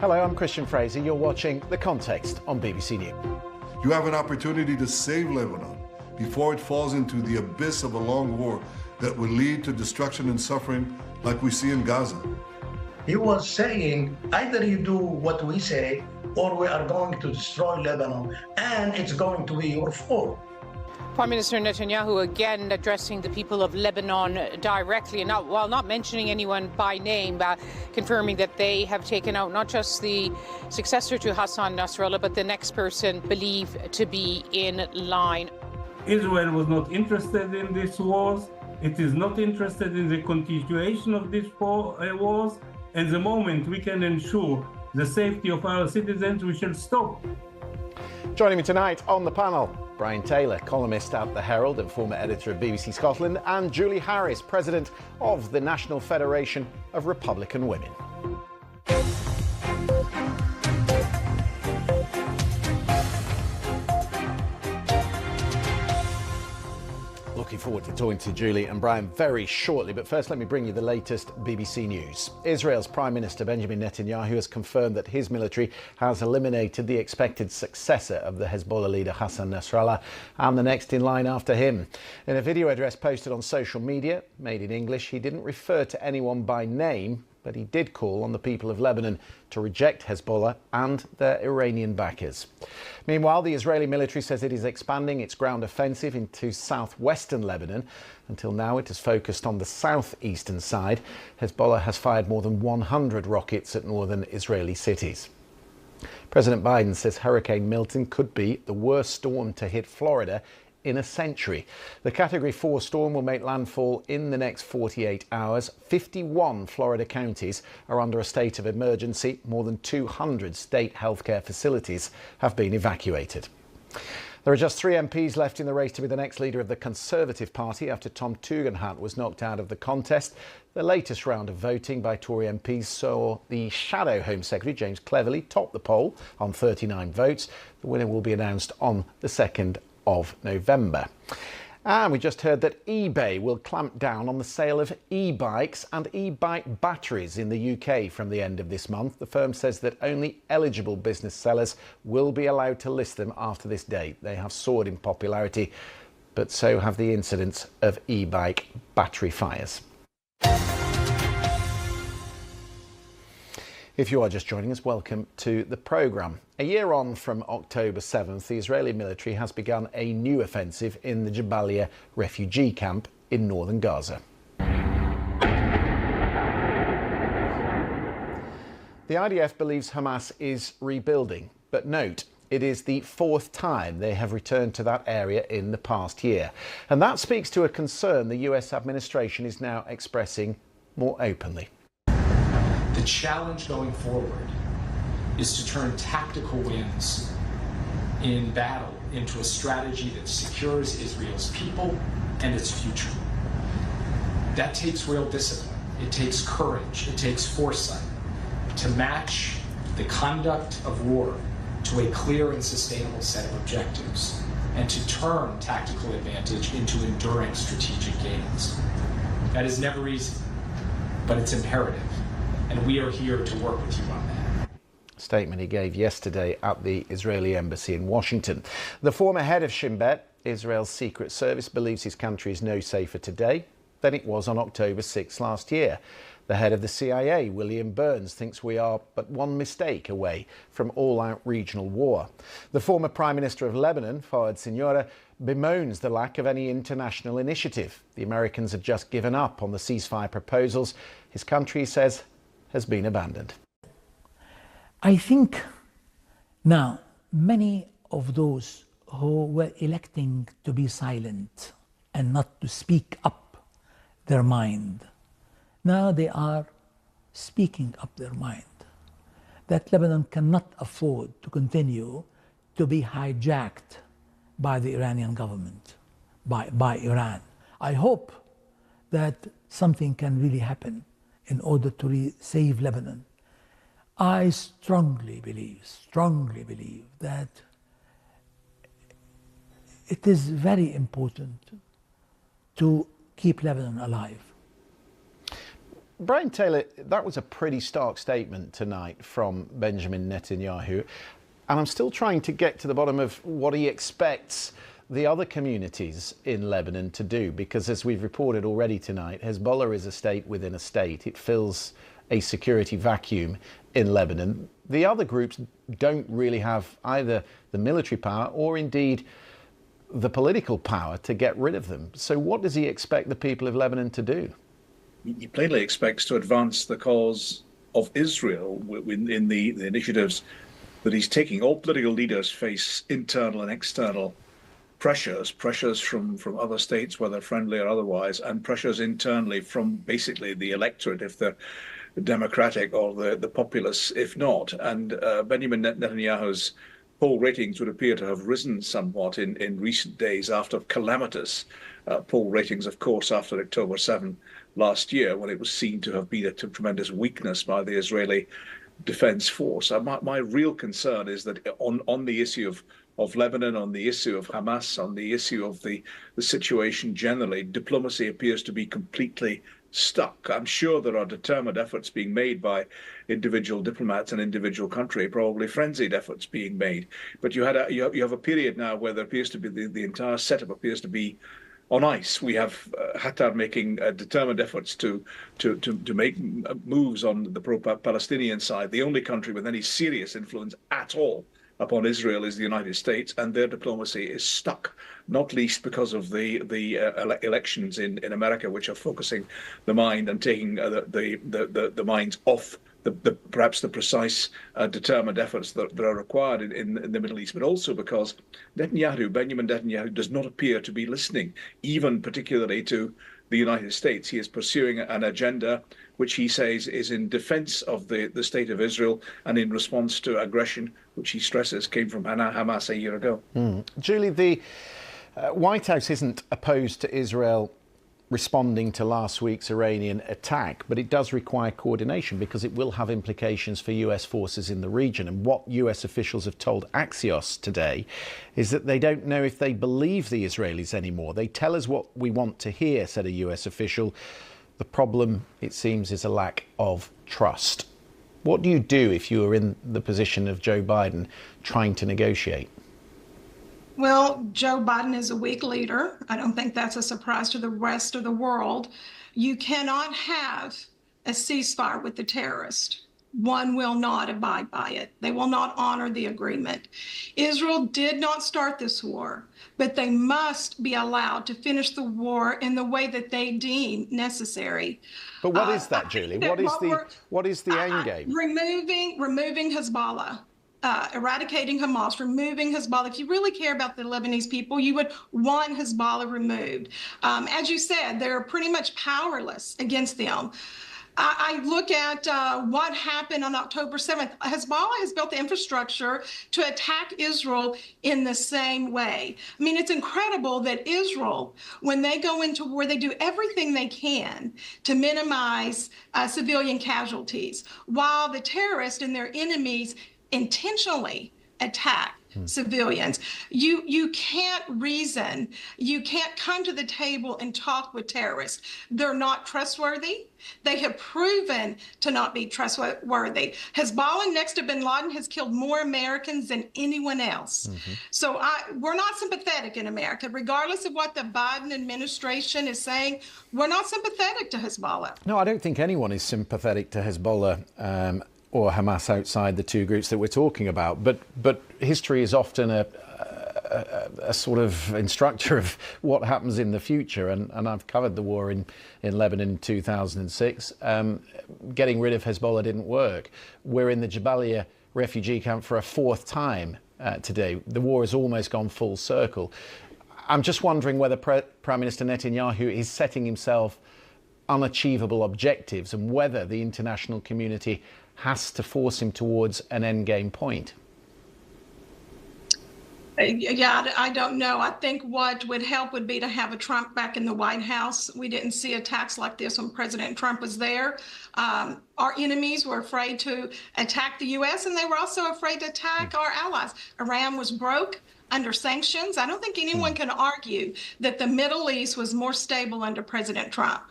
Hello, I'm Christian Fraser. You're watching The Context on BBC News. You have an opportunity to save Lebanon before it falls into the abyss of a long war that will lead to destruction and suffering like we see in Gaza. He was saying, either you do what we say, or we are going to destroy Lebanon, and it's going to be your fault. Prime Minister Netanyahu again addressing the people of Lebanon directly, and while not mentioning anyone by name, confirming that they have taken out not just the successor to Hassan Nasrallah, but the next person believed to be in line. Israel was not interested in these wars. It is not interested in the continuation of these wars. And the moment we can ensure the safety of our citizens, we shall stop. Joining me tonight on the panel, Brian Taylor, columnist at The Herald and former editor of BBC Scotland, and Julie Harris, president of the National Federation of Republican Women. Looking forward to talking to Julie and Brian very shortly, but first let me bring you the latest BBC news. Israel's Prime Minister Benjamin Netanyahu has confirmed that his military has eliminated the expected successor of the Hezbollah leader Hassan Nasrallah and the next in line after him. In a video address posted on social media, made in English, he didn't refer to anyone by name, but he did call on the people of Lebanon to reject Hezbollah and their Iranian backers. Meanwhile, the Israeli military says it is expanding its ground offensive into southwestern Lebanon. Until now, it has focused on the southeastern side. Hezbollah has fired more than 100 rockets at northern Israeli cities. President Biden says Hurricane Milton could be the worst storm to hit Florida in a century. The Category 4 storm will make landfall in the next 48 hours. 51 Florida counties are under a state of emergency. More than 200 state healthcare facilities have been evacuated. There are just 3 MPs left in the race to be the next leader of the Conservative Party after Tom Tugendhat was knocked out of the contest. The latest round of voting by Tory MPs saw the shadow Home Secretary James Cleverly top the poll on 39 votes. The winner will be announced on the 2nd of November. And we just heard that eBay will clamp down on the sale of e-bikes and e-bike batteries in the UK from the end of this month. The firm says that only eligible business sellers will be allowed to list them after this date. They have soared in popularity, but so have the incidents of e-bike battery fires. If you are just joining us, welcome to the programme. A year on from October 7th, the Israeli military has begun a new offensive in the Jabalia refugee camp in northern Gaza. The IDF believes Hamas is rebuilding, but note, it is the 4th time they have returned to that area in the past year. And that speaks to a concern the US administration is now expressing more openly. The challenge going forward is to turn tactical wins in battle into a strategy that secures Israel's people and its future. That takes real discipline. It takes courage. It takes foresight to match the conduct of war to a clear and sustainable set of objectives and to turn tactical advantage into enduring strategic gains. That is never easy, but it's imperative. And we are here to work with you on that. Statement he gave yesterday at the Israeli embassy in Washington. The former head of Shin Bet, Israel's secret service, believes his country is no safer today than it was on October 6 last year. The head of the CIA, William Burns, thinks we are but one mistake away from all-out regional war. The former Prime Minister of Lebanon, Fawad Signora, bemoans the lack of any international initiative. The Americans have just given up on the ceasefire proposals. His country, he says, has been abandoned. I think now many of those who were electing to be silent and not to speak up their mind, now they are speaking up their mind. That Lebanon cannot afford to continue to be hijacked by the Iranian government, by Iran. I hope that something can really happen in order to save Lebanon. I strongly believe that it is very important to keep Lebanon alive. Brian Taylor, that was a pretty stark statement tonight from Benjamin Netanyahu. And I'm still trying to get to the bottom of what he expects the other communities in Lebanon to do, because as we've reported already tonight, Hezbollah is a state within a state. It fills a security vacuum in Lebanon. The other groups don't really have either the military power or indeed the political power to get rid of them. So what does he expect the people of Lebanon to do? He plainly expects to advance the cause of Israel in the initiatives that he's taking. All political leaders face internal and external pressures from other states, whether friendly or otherwise, and pressures internally from basically the electorate, if they're democratic, or the populace, if not. And Benjamin Netanyahu's poll ratings would appear to have risen somewhat in recent days after calamitous poll ratings, of course, after October 7 last year, when it was seen to have been a tremendous weakness by the Israeli Defense Force. My real concern is that on the issue of Lebanon, on the issue of Hamas, on the issue of the situation generally, diplomacy appears to be completely stuck. I'm sure there are determined efforts being made by individual diplomats and individual country, probably frenzied efforts being made. But you have a period now where there appears to be the entire setup appears to be on ice. We have Qatar making determined efforts to make moves on the pro-Palestinian side. The only country with any serious influence at all upon Israel is the United States, and their diplomacy is stuck, not least because of the elections in America, which are focusing the mind and taking the minds off perhaps the precise determined efforts that are required in the Middle East, but also because Benjamin Netanyahu does not appear to be listening, even particularly to the United States. He is pursuing an agenda which he says is in defense of the state of Israel and in response to aggression, which he stresses came from Hamas a year ago. Julie, the White House isn't opposed to Israel responding to last week's Iranian attack, but it does require coordination because it will have implications for US forces in the region. And what US officials have told Axios today is that they don't know if they believe the Israelis anymore. They tell us what we want to hear, said a US official. The problem, it seems, is a lack of trust. What do you do if you are in the position of Joe Biden trying to negotiate? Well, Joe Biden is a weak leader. I don't think that's a surprise to the rest of the world. You cannot have a ceasefire with the terrorist. One will not abide by it. They will not honor the agreement. Israel did not start this war, but they must be allowed to finish the war in the way that they deem necessary. But what is that, Julie? What is the end game? Removing Hezbollah. Eradicating Hamas, removing Hezbollah. If you really care about the Lebanese people, you would want Hezbollah removed. As you said, they're pretty much powerless against them. I look at what happened on October 7th. Hezbollah has built the infrastructure to attack Israel in the same way. I mean, it's incredible that Israel, when they go into war, they do everything they can to minimize civilian casualties, while the terrorists and their enemies intentionally attack civilians. You can't reason. You can't come to the table and talk with terrorists. They're not trustworthy. They have proven to not be trustworthy. Hezbollah, next to bin Laden, has killed more Americans than anyone else. So we're not sympathetic in America. Regardless of what the Biden administration is saying, we're not sympathetic to Hezbollah. No, I don't think anyone is sympathetic to Hezbollah or Hamas outside the two groups that we're talking about. But history is often a sort of instructor of what happens in the future. And I've covered the war in Lebanon in 2006. Getting rid of Hezbollah didn't work. We're in the Jabalia refugee camp for a fourth time today. The war has almost gone full circle. I'm just wondering whether Prime Minister Netanyahu is setting himself unachievable objectives and whether the international community has to force him towards an endgame point. Yeah, I don't know. I think what would help would be to have a Trump back in the White House. We didn't see attacks like this when President Trump was there. Our enemies were afraid to attack the U.S., and they were also afraid to attack our allies. Iran was broke under sanctions. I don't think anyone can argue that the Middle East was more stable under President Trump.